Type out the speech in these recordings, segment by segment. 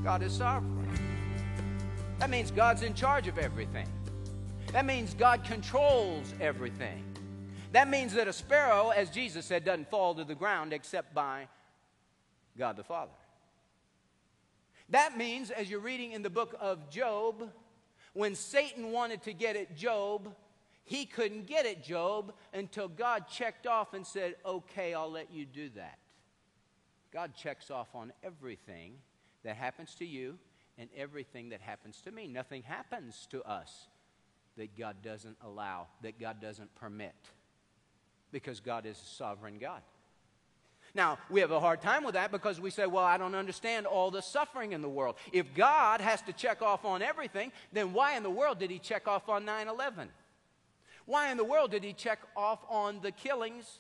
God is sovereign. That means God's in charge of everything. That means God controls everything. That means that a sparrow, as Jesus said, doesn't fall to the ground except by God the Father. That means, as you're reading in the book of Job, when Satan wanted to get at Job, he couldn't get at Job until God checked off and said, okay, I'll let you do that. God checks off on everything that happens to you and everything that happens to me. Nothing happens to us that God doesn't allow, that God doesn't permit, because God is a sovereign God. Now, we have a hard time with that because we say, well, I don't understand all the suffering in the world. If God has to check off on everything, then why in the world did he check off on 9/11? Why in the world did he check off on the killings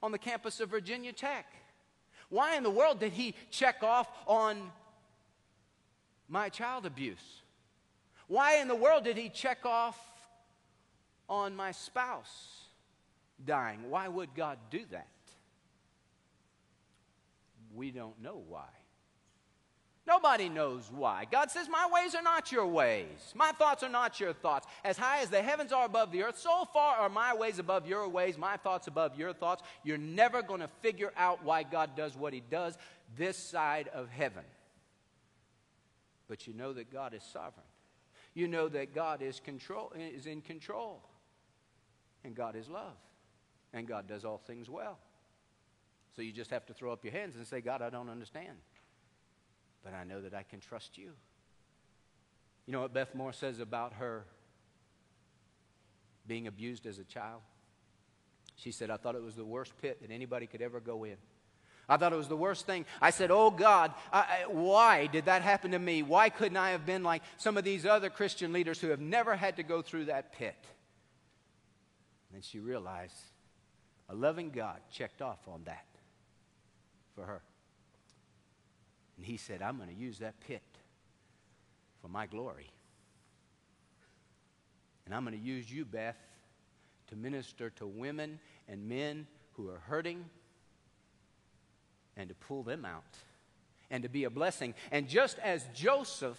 on the campus of Virginia Tech? Why in the world did he check off on my child abuse? Why in the world did he check off on my spouse dying? Why would God do that? We don't know why. Nobody knows why. God says, my ways are not your ways. My thoughts are not your thoughts. As high as the heavens are above the earth, so far are my ways above your ways, my thoughts above your thoughts. You're never going to figure out why God does what he does this side of heaven. But you know that God is sovereign. You know that God is in control. And God is love. And God does all things well. So you just have to throw up your hands and say, God, I don't understand. But I know that I can trust you. You know what Beth Moore says about her being abused as a child? She said, I thought it was the worst pit that anybody could ever go in. I thought it was the worst thing. I said, oh God, why did that happen to me? Why couldn't I have been like some of these other Christian leaders who have never had to go through that pit? And she realized a loving God checked off on that for her. And he said, I'm going to use that pit for my glory. And I'm going to use you, Beth, to minister to women and men who are hurting and to pull them out and to be a blessing. And just as Joseph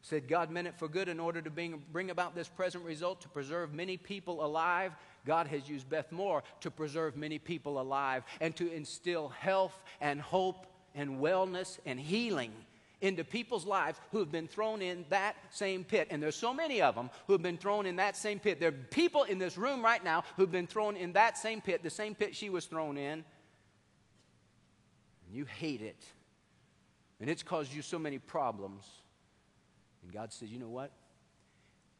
said God meant it for good in order to bring about this present result, to preserve many people alive, God has used Beth Moore to preserve many people alive and to instill health and hope and wellness and healing into people's lives who have been thrown in that same pit. And there's so many of them who have been thrown in that same pit. There are people in this room right now who've been thrown in that same pit, the same pit she was thrown in. And you hate it. And it's caused you so many problems. And God says, you know what?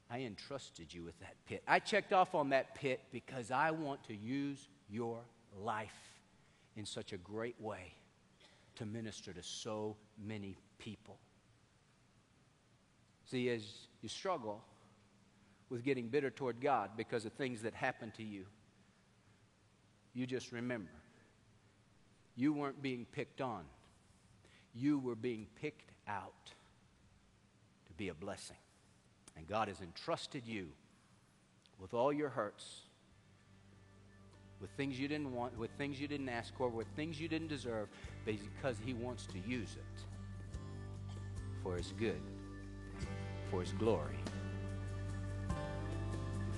I entrusted you with that pit. I checked off on that pit because I want to use your life in such a great way to minister to so many people. See, as you struggle with getting bitter toward God because of things that happen to you, you just remember, you weren't being picked on. You were being picked out to be a blessing. And God has entrusted you with all your hurts, with things you didn't want, with things you didn't ask for, with things you didn't deserve, because he wants to use it for his good, for his glory,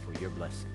for your blessing.